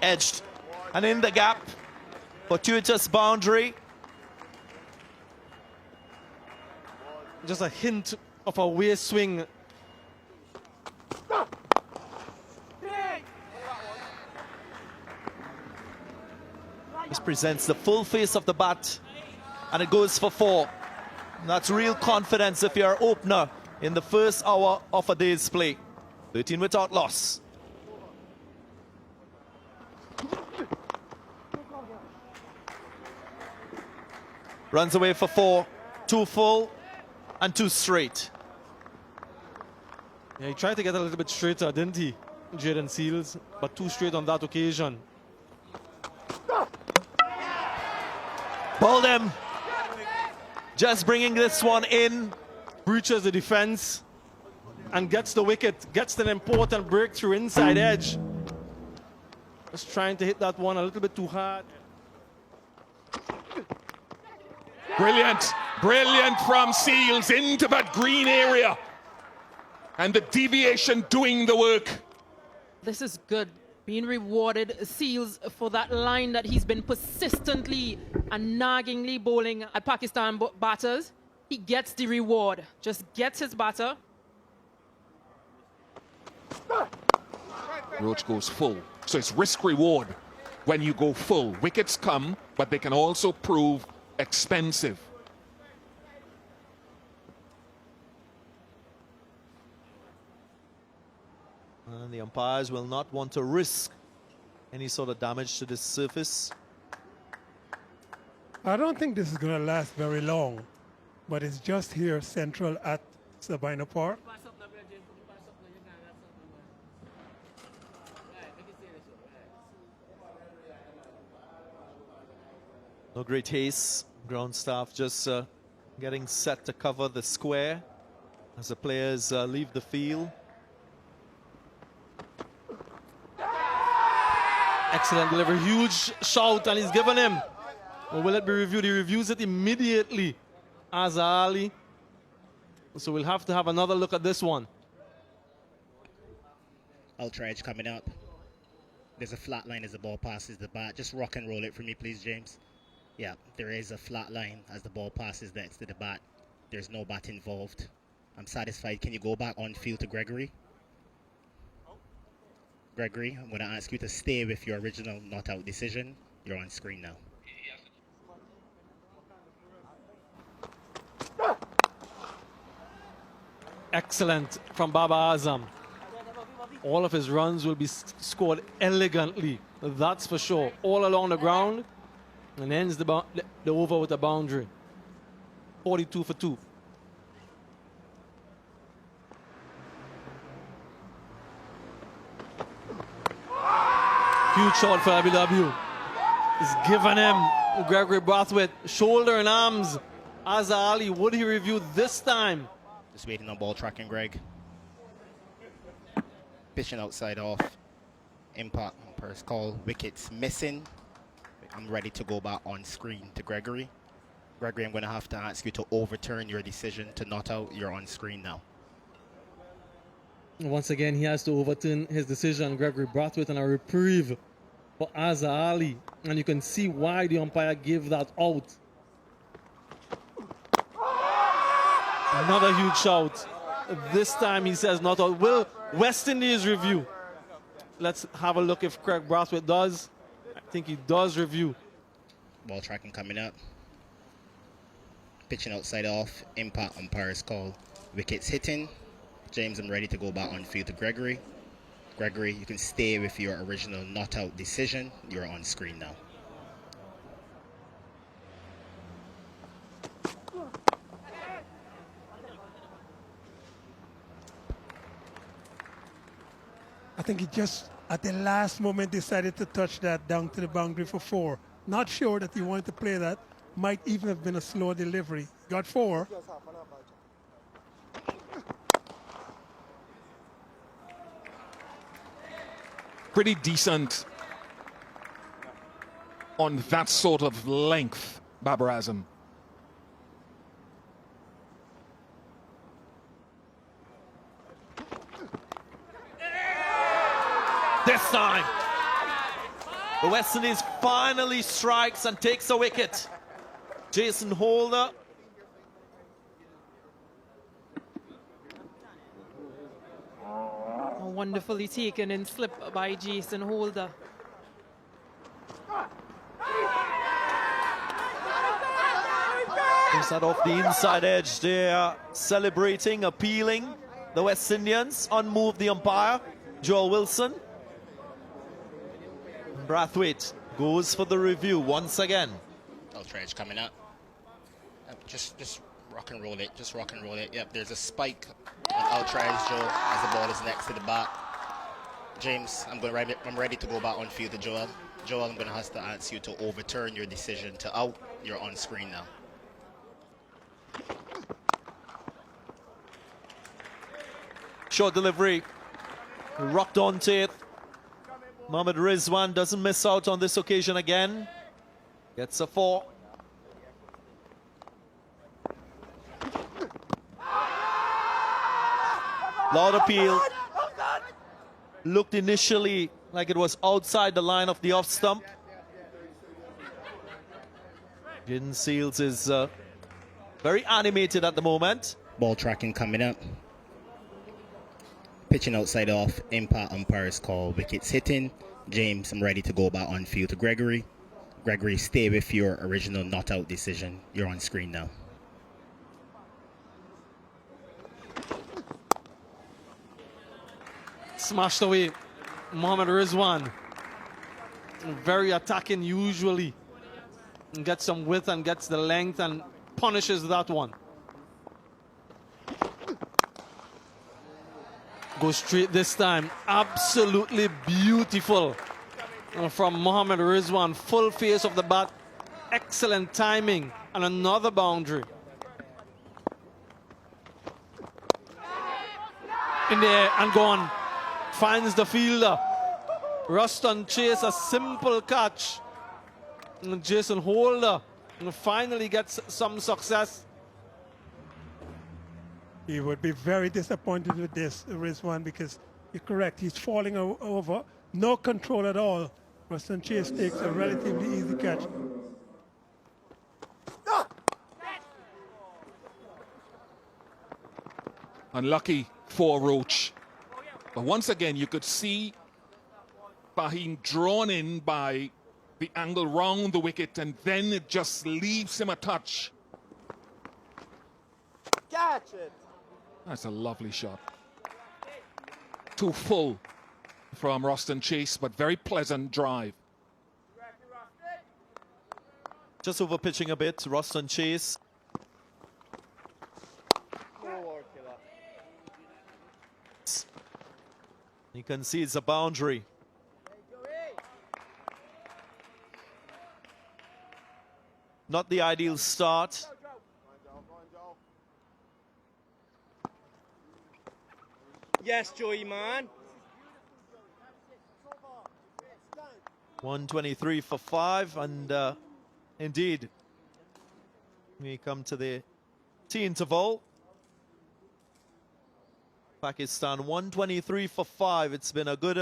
edged and in the gap. Fortuitous boundary. Just a hint of a way swing. This presents the full face of the bat, and it goes for 4. That's real confidence if you're an opener in the first hour of a day's play. 13 without loss. Runs away for 4. 2 full and 2 straight. Yeah, he tried to get a little bit straighter, didn't he, Jayden Seales? But 2 straight on that occasion. Bowled him. Just bringing this one in. Breaches the defense and gets the wicket, gets an important breakthrough inside edge. Just trying to hit that one a little bit too hard. Brilliant, brilliant from Seales into that green area. And the deviation doing the work. This is good. Being rewarded, Seales, for that line that he's been persistently and naggingly bowling at Pakistan batters. He gets the reward. Just gets his batter. Roach goes full. So it's risk reward when you go full. Wickets come, but they can also prove expensive. And the umpires will not want to risk any sort of damage to this surface. I don't think this is going to last very long, but it's just here central at Sabina Park. No great haste. Ground staff just getting set to cover the square as the players leave the field. Excellent delivery, huge shout, and he's given him. Or will it be reviewed? He reviews it immediately, Azhar Ali. So we'll have to have another look at this one. Ultra edge coming up. There's a flat line as the ball passes the bat. Just rock and roll it for me, please, James. Yeah, there is a flat line as the ball passes next to the bat. There's no bat involved. I'm satisfied. Can you go back on field to Gregory? Gregory, I'm going to ask you to stay with your original not out decision. You're on screen now. Excellent from Baba Azam. All of his runs will be scored elegantly, that's for sure. All along the ground, and ends the over with a boundary. 42 for 2. Huge shot for LBW. He's given him Gregory Brathwaite shoulder and arms. Azhar Ali, would he review this time? Just waiting on ball tracking, Greg. Pitching outside off. Impact, first call. Wickets missing. I'm ready to go back on screen to Gregory. Gregory, I'm going to have to ask you to overturn your decision to not out. You're on screen now. Once again, he has to overturn his decision. Gregory Brathwaite and a reprieve for Azhar Ali. And you can see why the umpire gave that out. Another huge shout. This time he says not out. Will West Indies review? Let's have a look if Craig Brathwaite does. I think he does review. Ball tracking coming up. Pitching outside off. Impact umpire's call. Wickets hitting. James, I'm ready to go back on field to Gregory. Gregory, you can stay with your original not out decision. You're on screen now. I think he just, at the last moment, decided to touch that down to the boundary for 4. Not sure that he wanted to play that. Might even have been a slow delivery. Got 4. Pretty decent on that sort of length, Babar Azam. This time. The West Indies finally strikes and takes a wicket. Jason Holder. Wonderfully taken in slip by Jason Holder. Is that off the inside edge? They are celebrating, appealing. The West Indians unmoved the umpire, Joel Wilson. Brathwaite goes for the review once again. Aldridge coming up. Just rock and roll it. Just rock and roll it. Yep, there's a spike on Aldridge, Joel, as the ball is next to the bat. James, I'm ready to go back on field to Joel. Joel, I'm going to have to ask you to overturn your decision to out. You're on screen now. Short delivery. Rocked onto it. Mohammad Rizwan doesn't miss out on this occasion again. Gets a 4. Loud appeal. Looked initially like it was outside the line of the off stump. Jin Seals is very animated at the moment. Ball tracking coming up. Pitching outside off. Impact umpire's call. Wickets hitting. James, I'm ready to go back on field to Gregory. Gregory, stay with your original not out decision. You're on screen now. Smashed away. Mohammad Rizwan. Very attacking usually. And gets some width and gets the length and punishes that one. Goes straight this time. Absolutely beautiful from Mohammad Rizwan. Full face of the bat. Excellent timing. And another boundary. In the air and gone. Finds the fielder. Ruston Chase, a simple catch. And Jason Holder finally gets some success. He would be very disappointed with this, Rizwan, because you're correct. He's falling over. No control at all. Ruston Chase takes a relatively easy catch. Unlucky for Roach. But once again, you could see Fahim drawn in by the angle round the wicket, and then it just leaves him a touch. Catch it. That's a lovely shot. Too full from Ruston Chase, but very pleasant drive. Just over pitching a bit, Ruston Chase. He concedes a boundary. Not the ideal start. Yes, Joey, man. 123 for 5, and indeed, we come to the tea interval. Pakistan 123 for 5. It's been a good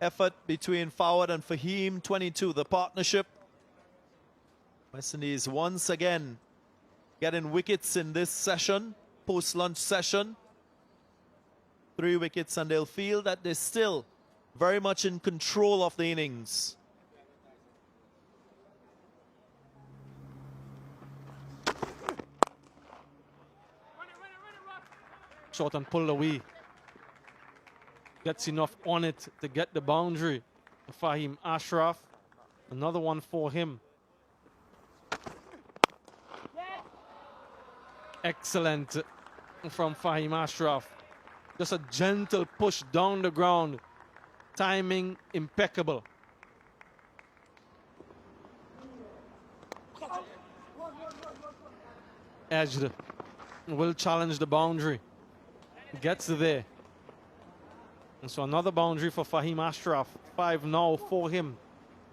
effort between Fawad and Fahim. 22, the partnership. West Indies once again getting wickets in this session, post-lunch session. 3 wickets, and they'll feel that they're still very much in control of the innings. Short and pulled away. Gets enough on it to get the boundary. Fahim Ashraf. Another one for him. Excellent from Fahim Ashraf. Just a gentle push down the ground. Timing impeccable. Edged. Will challenge the boundary. Gets there. And so another boundary for Fahim Ashraf. 5 now for him.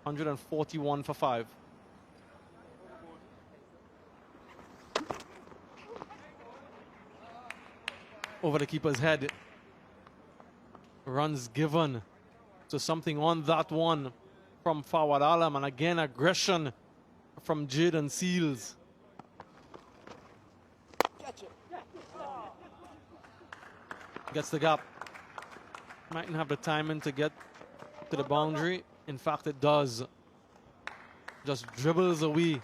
141 for 5. Over the keeper's head. Runs given. So something on that one from Fawad Alam, and again aggression from Jaden Seals. Gets the gap. Mightn't have the timing to get to the boundary. In fact, it does. Just dribbles away.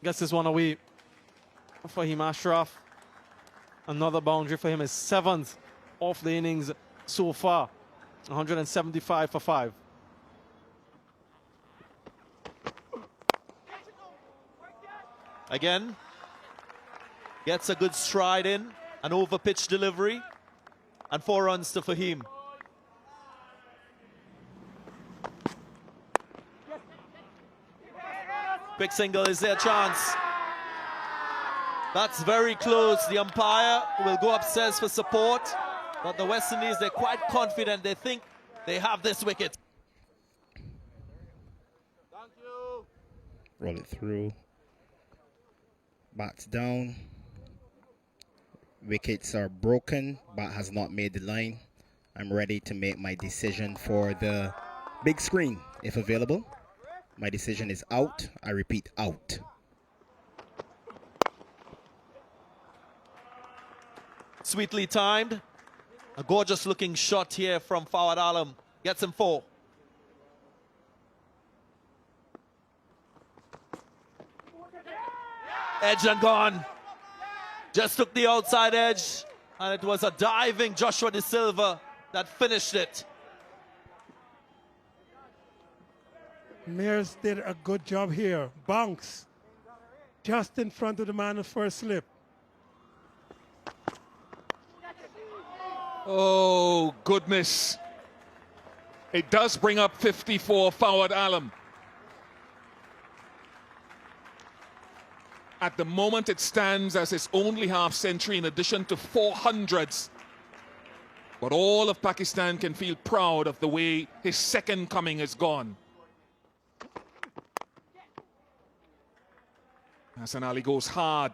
Gets this one away for Fahim Ashraf. Another boundary for him, is 7th of the innings so far. 175 for 5. Again, gets a good stride in, an over-pitch delivery, and 4 runs to Fahim. Quick single, is their chance? That's very close. The umpire will go upstairs for support, but the West Indies, they're quite confident. They think they have this wicket. Roll it through. Bats down. Wickets are broken. Bat has not made the line. I'm ready to make my decision for the big screen, if available. My decision is out. I repeat, out. Sweetly timed. A gorgeous looking shot here from Fawad Alam. Gets him 4. Edge and gone. Just took the outside edge, and it was a diving Joshua De Silva that finished it. Mears did a good job here. Bounce. Just in front of the man on first slip. Oh, goodness. It does bring up 54 Fawad Alam. At the moment, it stands as his only half century in addition to 400s. But all of Pakistan can feel proud of the way his second coming has gone. Hassan Ali goes hard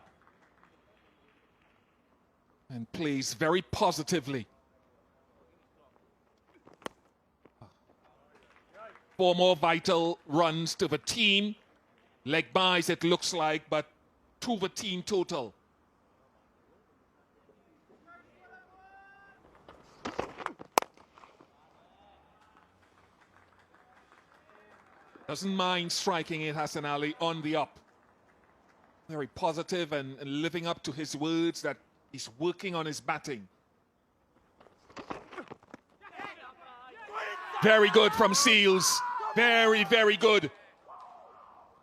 and plays very positively. 4 more vital runs to the team. Leg buys, it looks like, but to the team total. Doesn't mind striking it, Hassan Ali, on the up. Very positive and living up to his words that he's working on his batting. Very good from Seals. Very, very good.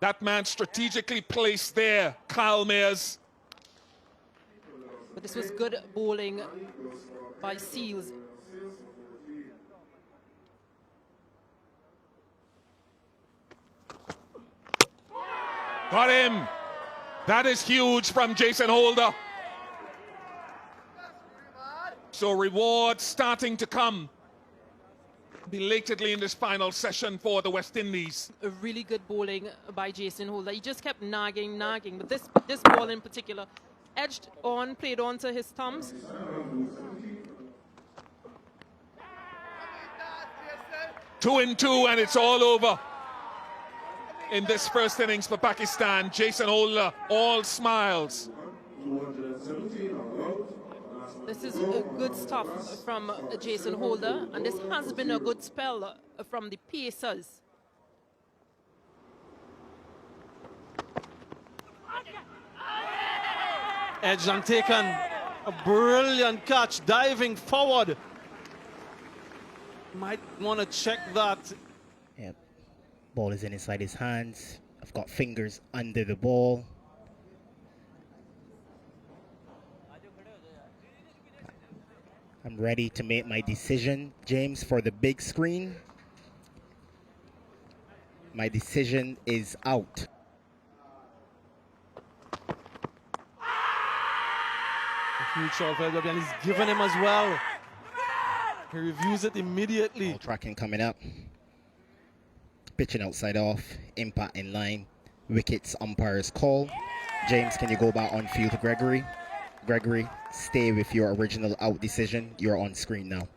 That man strategically placed there, Kyle Mears. But this was good bowling by Seals. Got him. That is huge from Jason Holder. So reward starting to come belatedly in this final session for the West Indies. A really good bowling by Jason Holder. He just kept nagging. But this ball in particular, edged on, played on to his thumbs. Two and two, and it's all over in this first innings for Pakistan. Jason Holder, all smiles. This is good stuff from Jason Holder, and this has been a good spell from the Pacers. Edge and taken. A brilliant catch, diving forward. Might want to check that. Yep. Ball is inside his hands. I've got fingers under the ball. I'm ready to make my decision, James, for the big screen. My decision is out. A huge shot for LW, and he's given him as well. He reviews it immediately. Ball tracking coming up. Pitching outside off. Impact in line. Wickets, umpire's call. James, can you go back on field to Gregory? Gregory, stay with your original out decision. You're on screen now.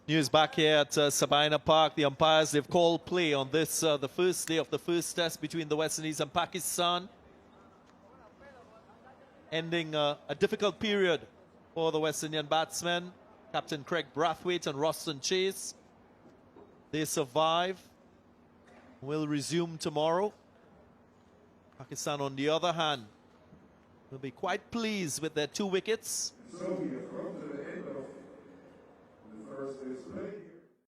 News back here at Sabina Park. The umpires, they've called play on this, the first day of the first test between the West Indies and Pakistan. Ending a difficult period for the West Indian batsmen. Captain Craig Brathwaite and Roston Chase. They survive. Will resume tomorrow. Pakistan, on the other hand, will be quite pleased with their 2 wickets.